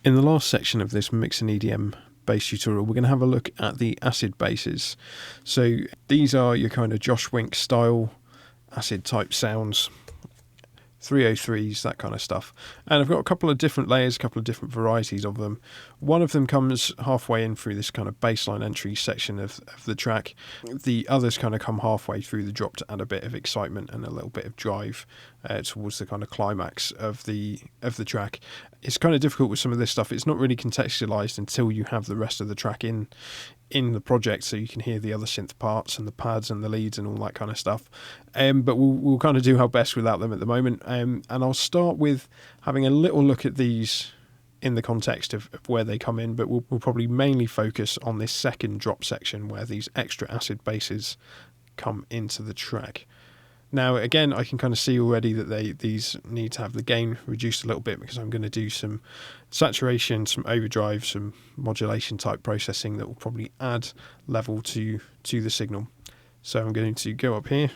In the last section of this Mix and EDM bass tutorial, we're going to have a look at the acid basses. So these are your kind of Josh Wink style acid type sounds, 303s, that kind of stuff. And I've got a couple of different layers, a couple of different varieties of them. One of them comes halfway in through this kind of bassline entry section of the track. The others kind of come halfway through the drop to add a bit of excitement and a little bit of drive towards the kind of climax of the track. It's kind of difficult with some of this stuff. It's not really contextualized until you have the rest of the track in the project, so you can hear the other synth parts and the pads and the leads and all that kind of stuff. But we'll kind of do our best without them at the moment. And I'll start with having a little look at these in the context of where they come in, but we'll probably mainly focus on this second drop section where these extra acid basses come into the track. Now, again, I can kind of see already that these need to have the gain reduced a little bit because I'm going to do some saturation, some overdrive, some modulation type processing that will probably add level to the signal. So I'm going to go up here,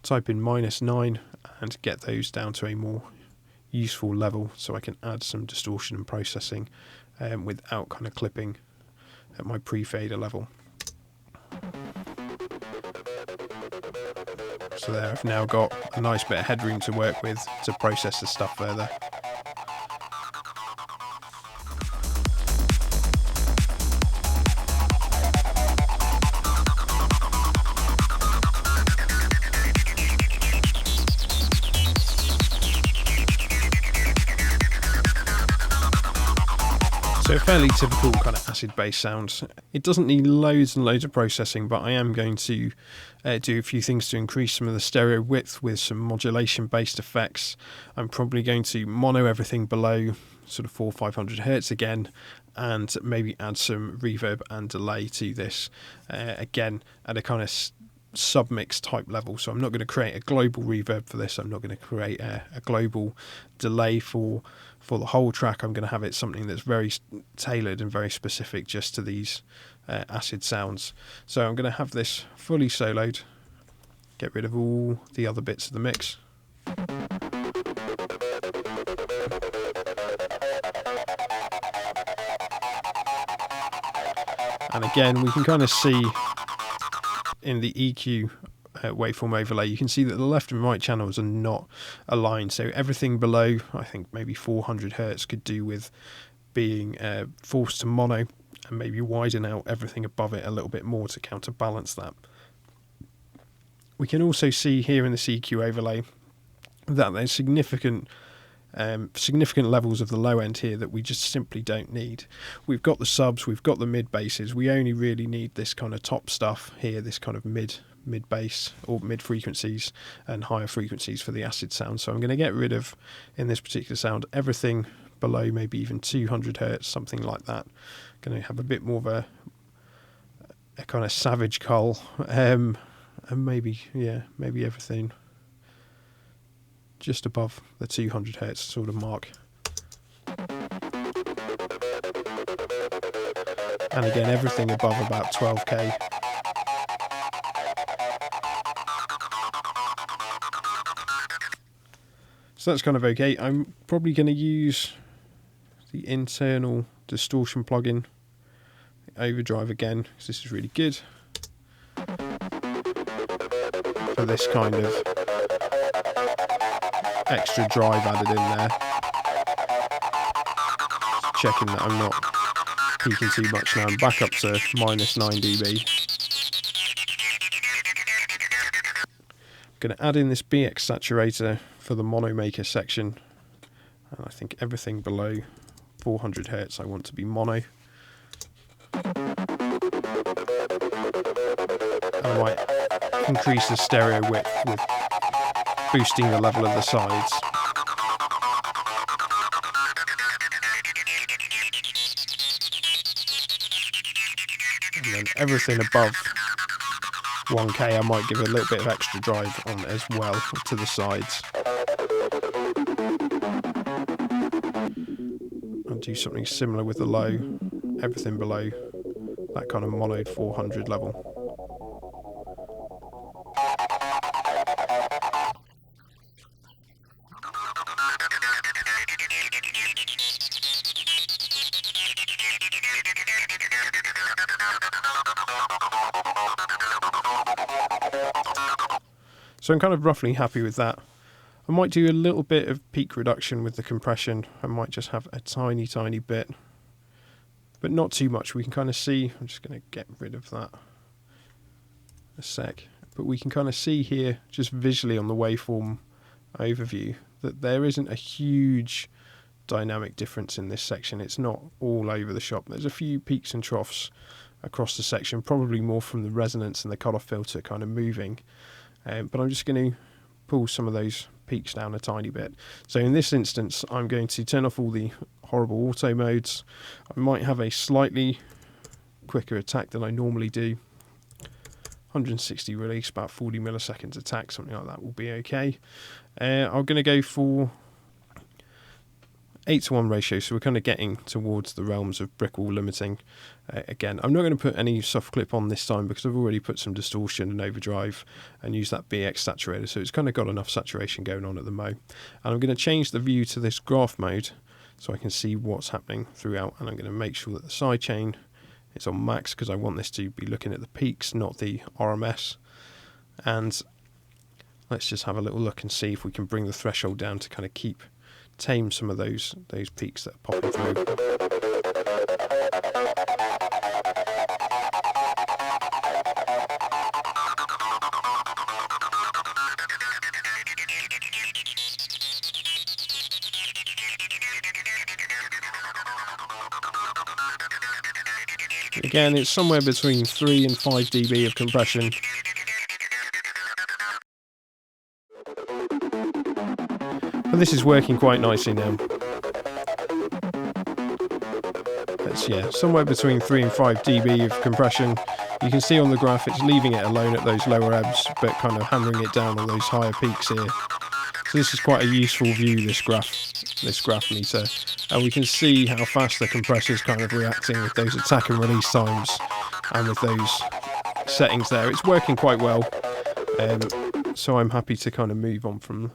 type in -9 and get those down to a more useful level so I can add some distortion and processing without kind of clipping at my pre-fader level. So there, I've now got a nice bit of headroom to work with to process the stuff further. So a fairly typical kind of acid bass sound. It doesn't need loads and loads of processing, but I am going to do a few things to increase some of the stereo width with some modulation based effects. I'm probably going to mono everything below sort of 400-500 hertz again, and maybe add some reverb and delay to this again at a kind of submix type level. So I'm not going to create a global reverb for this. I'm not going to create a global delay for the whole track. I'm going to have it something that's very tailored and very specific just to these acid sounds. So I'm going to have this fully soloed, get rid of all the other bits of the mix. And again, we can kind of see in the EQ waveform overlay, you can see that the left and right channels are not aligned. So everything below, I think maybe 400 hertz could do with being forced to mono, and maybe widen out everything above it a little bit more to counterbalance that. We can also see here in the EQ overlay that there's significant levels of the low end here that we just simply don't need. We've got the subs, we've got the mid basses, we only really need this kind of top stuff here, this kind of mid bass or mid frequencies and higher frequencies for the acid sound. So I'm going to get rid of, in this particular sound, everything below maybe even 200 hertz, something like that. Going to have a bit more of a kind of savage cull, and maybe everything just above the 200 hertz sort of mark. And again, everything above about 12k. So that's kind of okay. I'm probably going to use the internal distortion plugin, overdrive again, because this is really good for this kind of extra drive added in there. Checking that I'm not peaking too much now. I'm back up to -9 dB. I'm going to add in this BX saturator for the mono maker section, and I think everything below 400 hertz I want to be mono. And I might increase the stereo width with boosting the level of the sides. And then everything above 1k I might give a little bit of extra drive on as well to the sides. I'll do something similar with the low, everything below that kind of monoed 400 level. So I'm kind of roughly happy with that. I might do a little bit of peak reduction with the compression. I might just have a tiny bit, but not too much. We can kind of see, I'm just going to get rid of that a sec, but we can kind of see here just visually on the waveform overview that there isn't a huge dynamic difference in this section. It's not all over the shop. There's a few peaks and troughs across the section, probably more from the resonance and the cutoff filter kind of moving, but I'm just going to pull some of those peaks down a tiny bit. So in this instance, I'm going to turn off all the horrible auto modes. I might have a slightly quicker attack than I normally do. 160 release, about 40 milliseconds attack, something like that will be okay. I'm going to go for 8:1 ratio, so we're kind of getting towards the realms of brick wall limiting. Again, I'm not going to put any soft clip on this time because I've already put some distortion and overdrive and used that BX saturator, so it's kind of got enough saturation going on at the mo. And I'm going to change the view to this graph mode so I can see what's happening throughout, and I'm going to make sure that the sidechain is on max because I want this to be looking at the peaks, not the RMS. And let's just have a little look and see if we can bring the threshold down to kind of tame some of those peaks that are popping through. Again, it's somewhere between 3 and 5 dB of compression. But this is working quite nicely now. Yeah, somewhere between 3 and 5 dB of compression. You can see on the graph it's leaving it alone at those lower ebbs, but kind of hammering it down on those higher peaks here. So this is quite a useful view, this graph meter. And we can see how fast the compressor is kind of reacting with those attack and release times and with those settings there. It's working quite well. So I'm happy to kind of move on from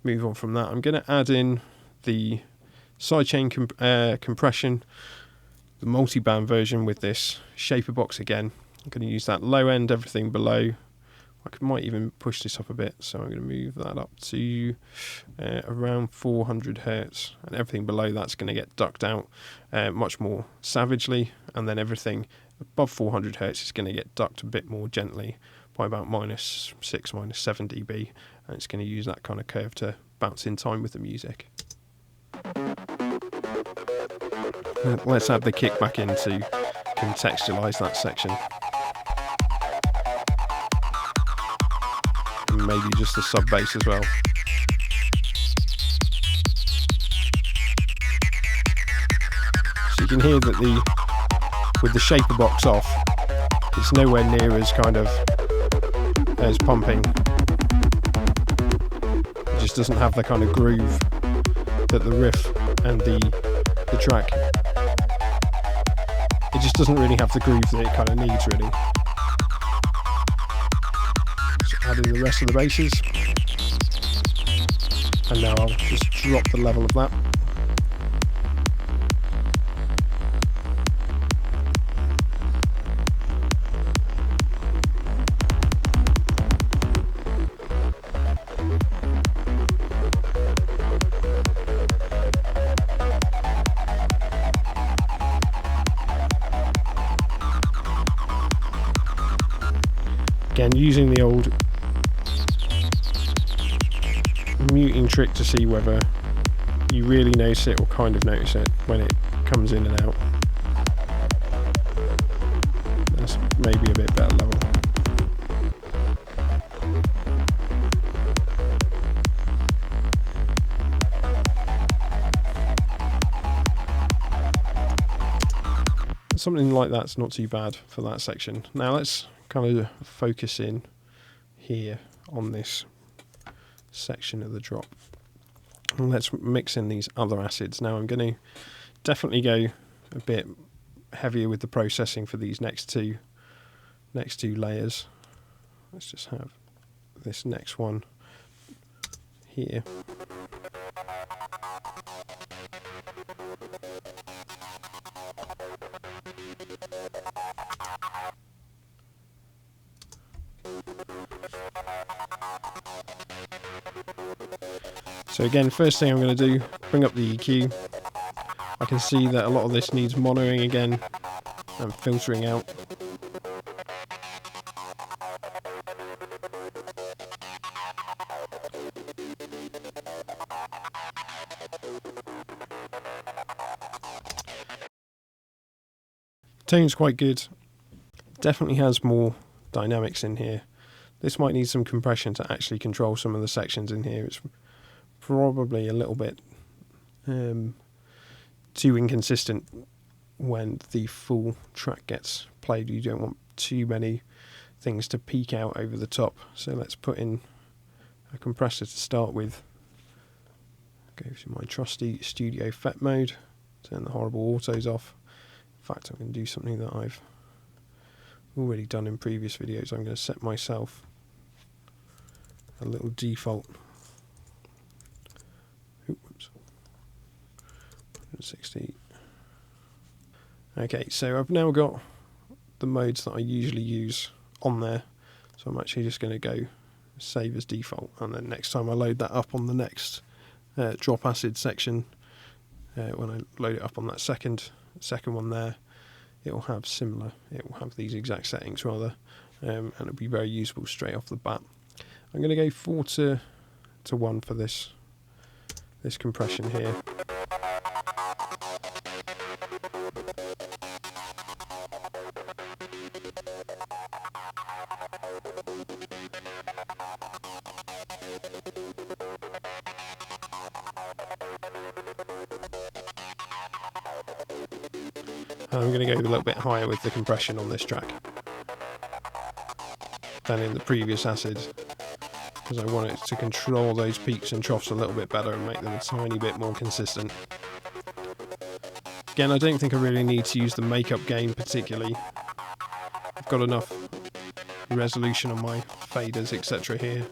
that. I'm going to add in the sidechain compression, the multi-band version with this shaper box again. I'm going to use that low end, everything below. I might even push this up a bit, so I'm going to move that up to around 400 hertz, and everything below that's going to get ducked out much more savagely, and then everything above 400 hertz is going to get ducked a bit more gently by about -6, -7 dB, and it's going to use that kind of curve to bounce in time with the music. Let's add the kick back in to contextualize that section. And maybe just the sub bass as well. So you can hear that with the shaper box off, it's nowhere near as kind of as pumping. It just doesn't have the kind of groove that the riff and the track. It just doesn't really have the groove that it kind of needs, really. So adding the rest of the basses. And now I'll just drop the level of that. Again, using the old muting trick to see whether you really notice it or kind of notice it when it comes in and out. That's maybe a bit better level. Something like that's not too bad for that section. Now let's kind of focus in here on this section of the drop. And let's mix in these other acids. Now I'm going to definitely go a bit heavier with the processing for these next two layers. Let's just have this next one here. So again, first thing I'm going to do, bring up the EQ. I can see that a lot of this needs monoing again and filtering out. Tone's quite good. Definitely has more dynamics in here. This might need some compression to actually control some of the sections in here. It's probably a little bit too inconsistent when the full track gets played. You don't want too many things to peak out over the top. So let's put in a compressor to start with. Go to my trusty studio FET mode. Turn the horrible autos off. In fact, I'm going to do something that I've already done in previous videos. I'm going to set myself a little default. Oops. 160. Okay, so I've now got the modes that I usually use on there. So I'm actually just going to go save as default, and then next time I load that up on the next drop acid section, when I load it up on that second one there, it will have similar. It will have these exact settings rather, and it'll be very useful straight off the bat. I'm going to go 4 to 1 for this compression here. I'm going to go a little bit higher with the compression on this track than in the previous acid, because I want it to control those peaks and troughs a little bit better and make them a tiny bit more consistent. Again, I don't think I really need to use the makeup gain particularly. I've got enough resolution on my faders, etc. here.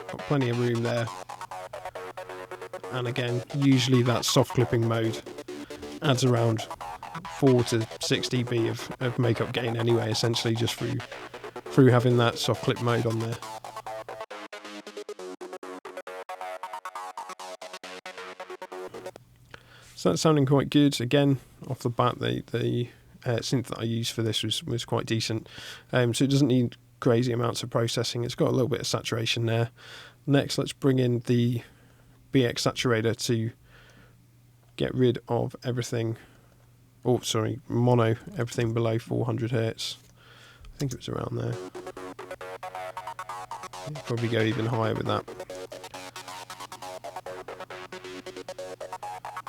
Got plenty of room there. And again, usually that soft clipping mode adds around 4 to 6 dB of makeup gain anyway, essentially just through having that soft clip mode on there. So that's sounding quite good. Again, off the bat, the synth that I used for this was quite decent. So it doesn't need crazy amounts of processing. It's got a little bit of saturation there. Next, let's bring in the BX saturator to get rid of everything. Oh, sorry, mono everything below 400 Hz. I think it was around there. You'll probably go even higher with that.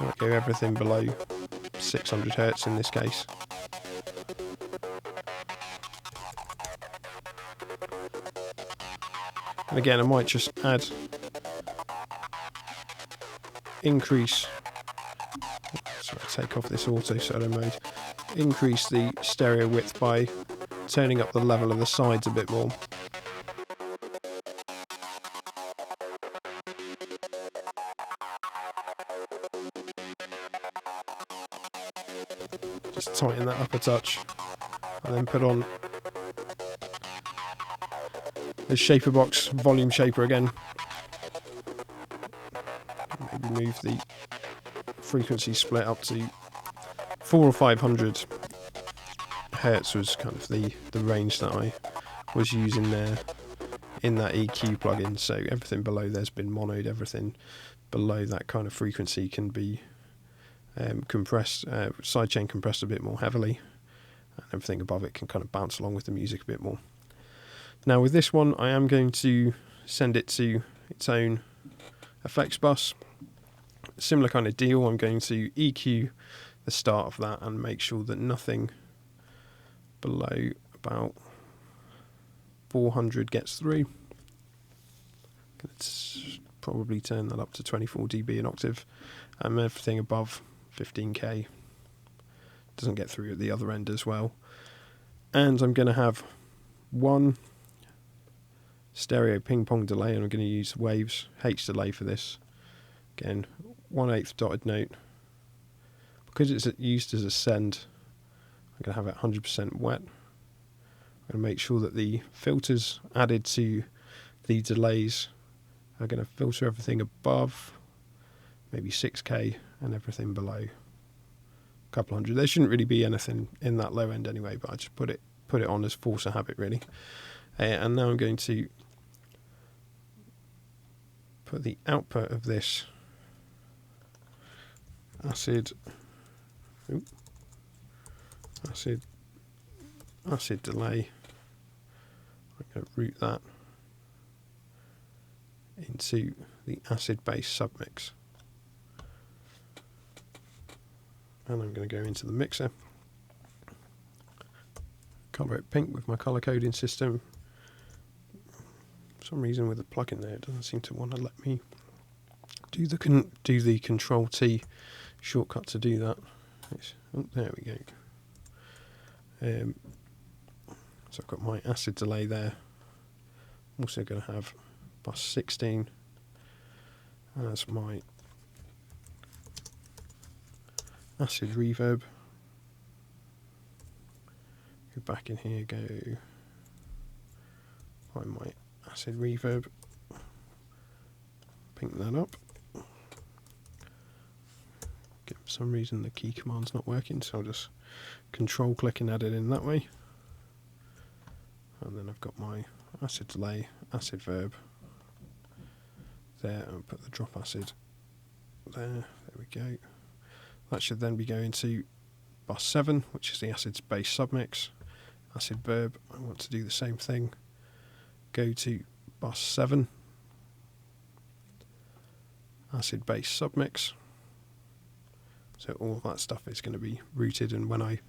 Might go everything below 600 Hz in this case. And again, I might just increase. Sorry, take off this auto solo mode. Increase the stereo width by turning up the level of the sides a bit more. Just tighten that up a touch, and then put on the shaper box volume shaper again. Maybe move the frequency split up to 400 or 500 Hertz was kind of the range that I was using there in that EQ plugin. So everything below there's been monoed, everything below that kind of frequency can be compressed, sidechain compressed a bit more heavily, and everything above it can kind of bounce along with the music a bit more. Now with this one, I am going to send it to its own effects bus. Similar kind of deal. I'm going to EQ the start of that and make sure that nothing below about 400 gets through. Let's probably turn that up to 24 dB an octave, and everything above 15k doesn't get through at the other end as well. And I'm going to have one stereo ping pong delay, and I'm going to use Waves H delay for this. Again, 1/8 dotted note. Because it's used as a send, I'm going to have it 100% wet. I'm going to make sure that the filters added to the delays are going to filter everything above maybe 6k, and everything below a couple hundred. There shouldn't really be anything in that low end anyway, but I just put it on as force of habit really. And now I'm going to put the output of this acid delay. I'm going to route that into the acid base submix, and I'm going to go into the mixer, colour it pink with my colour coding system. For some reason with the plugin there, it doesn't seem to want to let me do the Control T shortcut to do that. Oh, there we go. So I've got my acid delay there. I'm also going to have bus 16 as my acid reverb. Go back in here, go find my acid reverb, pink that up. For some reason the key command's not working, so I'll just control click and add it in that way. And then I've got my acid delay, acid verb there, and put the drop acid there. There we go. That should then be going to bus 7, which is the acid base submix. Acid verb, I want to do the same thing. Go to bus 7, acid base submix. So all of that stuff is going to be routed, and when I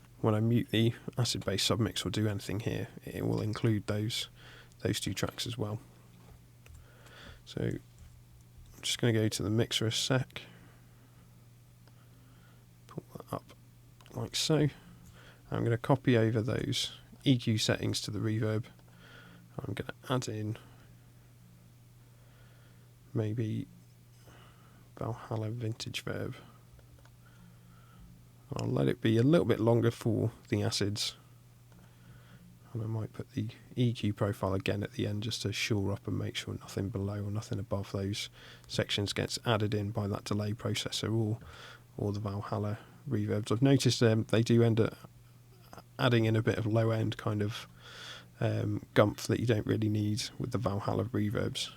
mute the acid base submix or do anything here, it will include those two tracks as well. So I'm just going to go to the mixer a sec, pull that up like so. I'm going to copy over those EQ settings to the reverb. I'm going to add in maybe Valhalla vintage verb. I'll let it be a little bit longer for the acids, and I might put the EQ profile again at the end just to shore up and make sure nothing below or nothing above those sections gets added in by that delay processor or the Valhalla reverbs. I've noticed they do end up adding in a bit of low end kind of gumph that you don't really need with the Valhalla reverbs,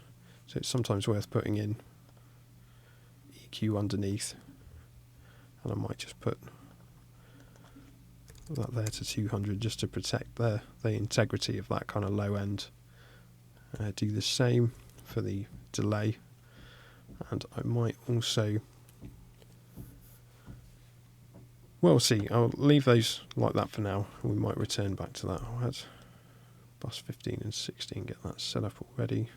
so it's sometimes worth putting in EQ underneath, and I might just put that there to 200 just to protect the integrity of that kind of low end. Do the same for the delay, and I might also, well, see, I'll leave those like that for now. We might return back to that. I'll add bus 15 and 16, get that set up already.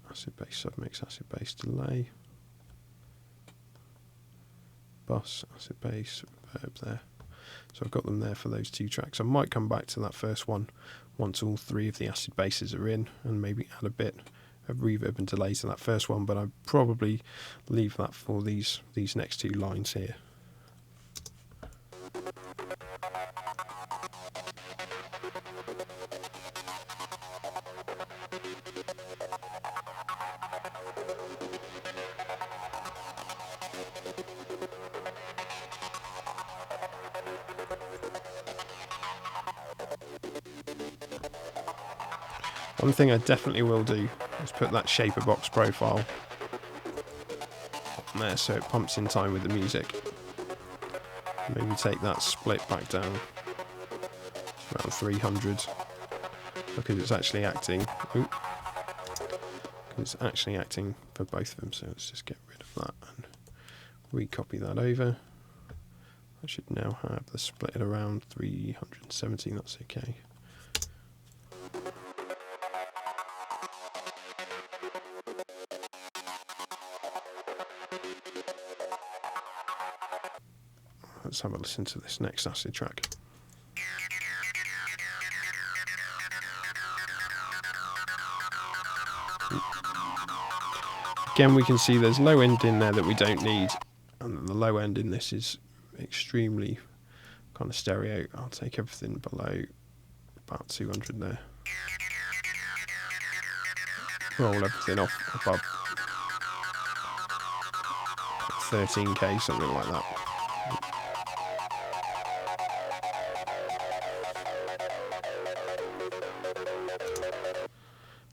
Acid base submix, acid base delay, bus, acid base, verb there. So I've got them there for those two tracks. I might come back to that first one once all three of the acid bases are in, and maybe add a bit of reverb and delay to that first one, but I'd probably leave that for these next two lines here. One thing I definitely will do is put that shaper box profile on there so it pumps in time with the music. Maybe take that split back down around 300 because it's actually acting. It's actually acting for both of them, so let's just get rid of that and recopy that over. I should now have the split at around 317, that's okay. Let's have a listen to this next acid track. Again, we can see there's low end in there that we don't need, and the low end in this is extremely kind of stereo. I'll take everything below about 200 there. Roll everything off above 13k, something like that.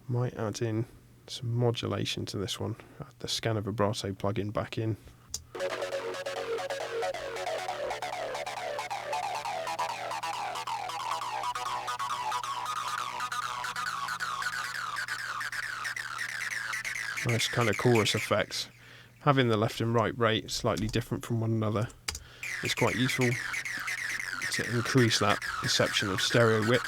Might add in some modulation to this one. Add the scanner vibrato plugin back in. Nice kind of chorus effects. Having the left and right rate slightly different from one another is quite useful to increase that perception of stereo width.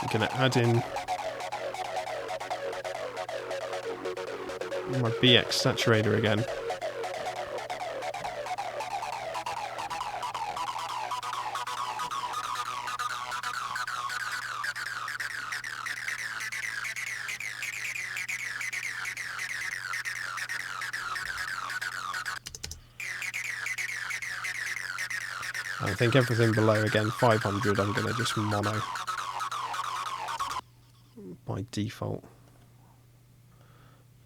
I'm going to add in my BX saturator again. I think everything below, again, 500, I'm going to just mono by default.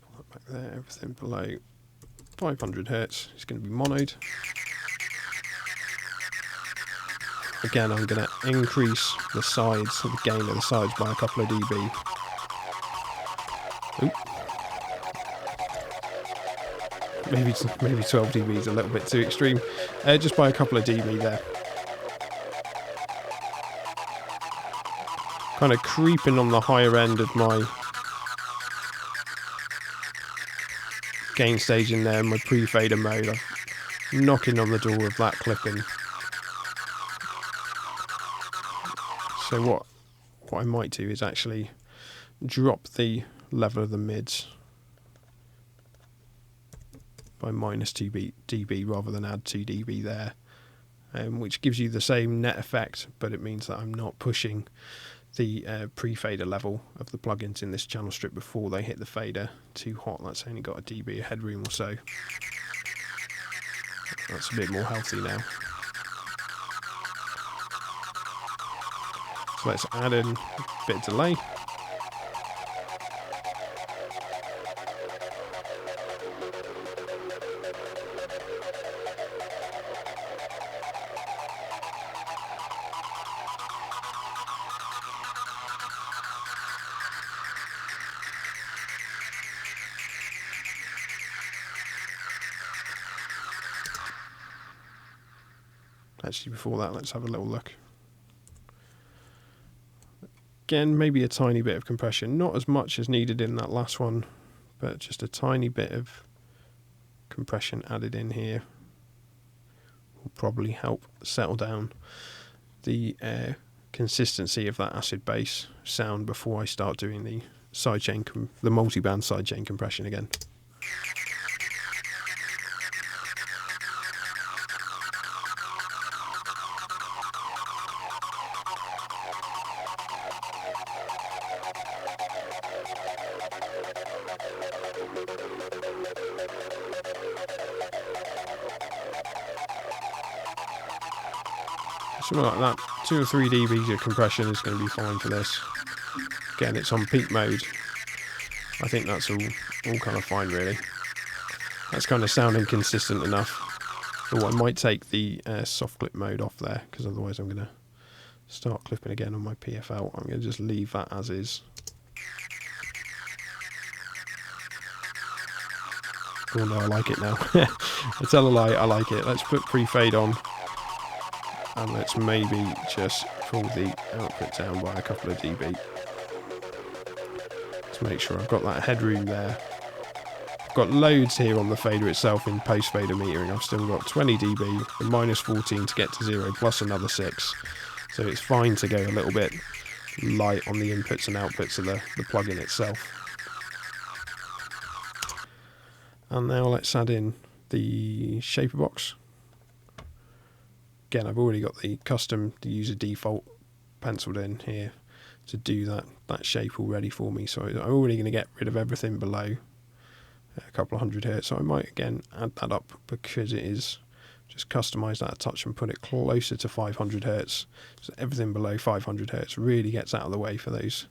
Pull that back there, everything below 500 Hz is going to be monoed. Again, I'm going to increase the sides, the gain of the sides by a couple of dB. Oop. Maybe 12 dB is a little bit too extreme. Just by a couple of dB there. Kind of creeping on the higher end of my gain stage in there, my pre-fader mode. I'm knocking on the door of that clipping. So what I might do is actually drop the level of the mids by minus 2 dB rather than add 2 dB there, which gives you the same net effect, but it means that I'm not pushing the pre-fader level of the plugins in this channel strip before they hit the fader too hot. That's only got a dB of headroom or so. That's a bit more healthy now. So let's add in a bit of delay. Actually, before that, let's have a little look. Again, maybe a tiny bit of compression, not as much as needed in that last one, but just a tiny bit of compression added in here will probably help settle down the consistency of that acid bass sound before I start doing the sidechain, the multi-band sidechain compression again. Something like that, 2 or 3 dB of compression is going to be fine for this. Again, it's on peak mode. I think that's all kind of fine, really. That's kind of sounding consistent enough. But I might take the soft clip mode off there, because otherwise I'm going to start clipping again on my PFL. I'm going to just leave that as is. Oh no, I like it now. I tell a lie, I like it. Let's put pre-fade on. And let's maybe just pull the output down by a couple of dB. To make sure I've got that headroom there. I've got loads here on the fader itself in post-fader metering. I've still got 20 dB, and minus 14 to get to 0, plus another 6. So it's fine to go a little bit light on the inputs and outputs of the plugin itself. And now let's add in the shaper box. Again, I've already got the user default penciled in here to do that shape already for me. So I'm already going to get rid of everything below a couple of hundred hertz. So I might again add that up because it is just customize that a touch and put it closer to 500 hertz. So everything below 500 hertz really gets out of the way for those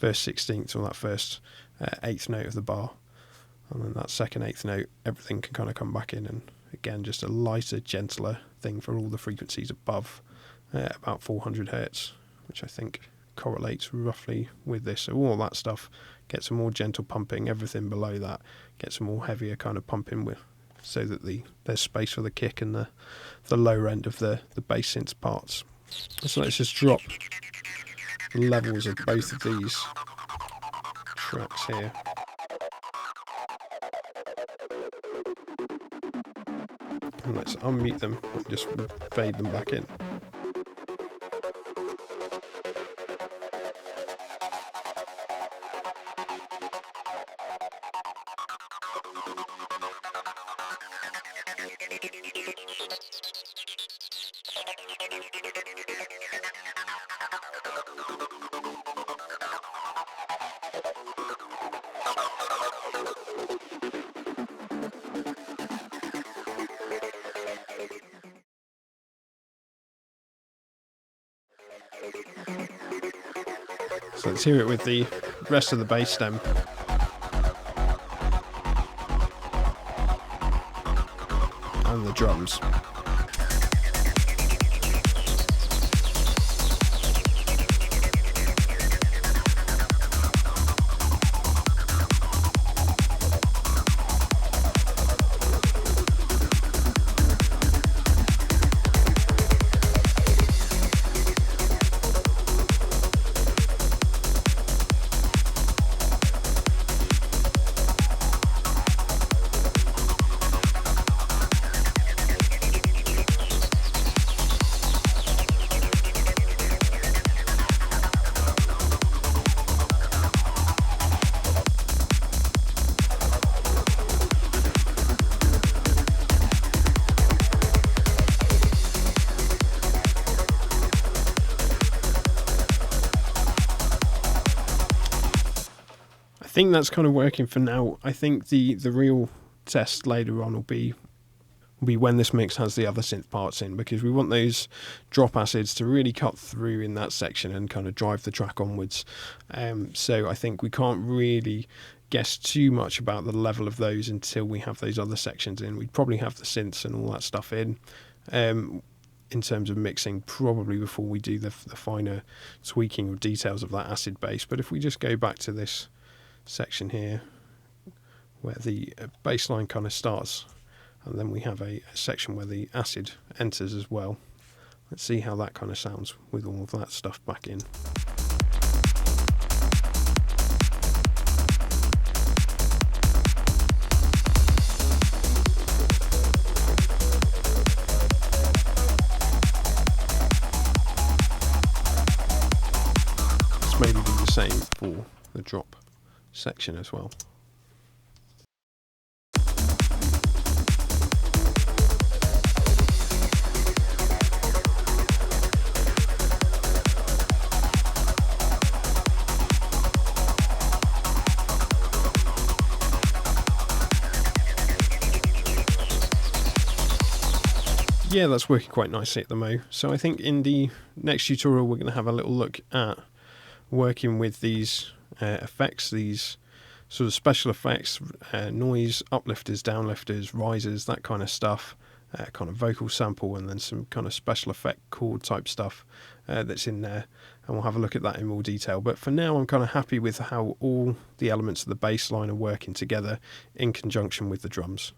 first 16th or that first eighth note of the bar, and then that second eighth note, everything can kind of come back in, and again just a lighter, gentler thing for all the frequencies above about 400 hertz, which I think correlates roughly with this. So all that stuff gets a more gentle pumping, everything below that gets a more heavier kind of pumping with, so that there's space for the kick and the lower end of the bass synth parts. So let's just drop the levels of both of these tracks here. And let's unmute them and just fade them back in. So let's hear it with the rest of the bass stem. And the drums. I think that's kind of working for now. I think the real test later on will be when this mix has the other synth parts in, because we want those drop acids to really cut through in that section and kind of drive the track onwards. So I think we can't really guess too much about the level of those until we have those other sections in. We'd probably have the synths and all that stuff in terms of mixing, probably before we do the finer tweaking of details of that acid bass. But if we just go back to this section here where the bass line kind of starts, and then we have a section where the acid enters as well. Let's see how that kind of sounds with all of that stuff back in. Let's maybe do the same for the drop section as well. Yeah, that's working quite nicely at the mo. So I think in the next tutorial we're going to have a little look at working with these effects, these sort of special effects, noise, uplifters, downlifters, risers, that kind of stuff, kind of vocal sample, and then some kind of special effect chord type stuff that's in there, and we'll have a look at that in more detail. But for now I'm kind of happy with how all the elements of the bass line are working together in conjunction with the drums.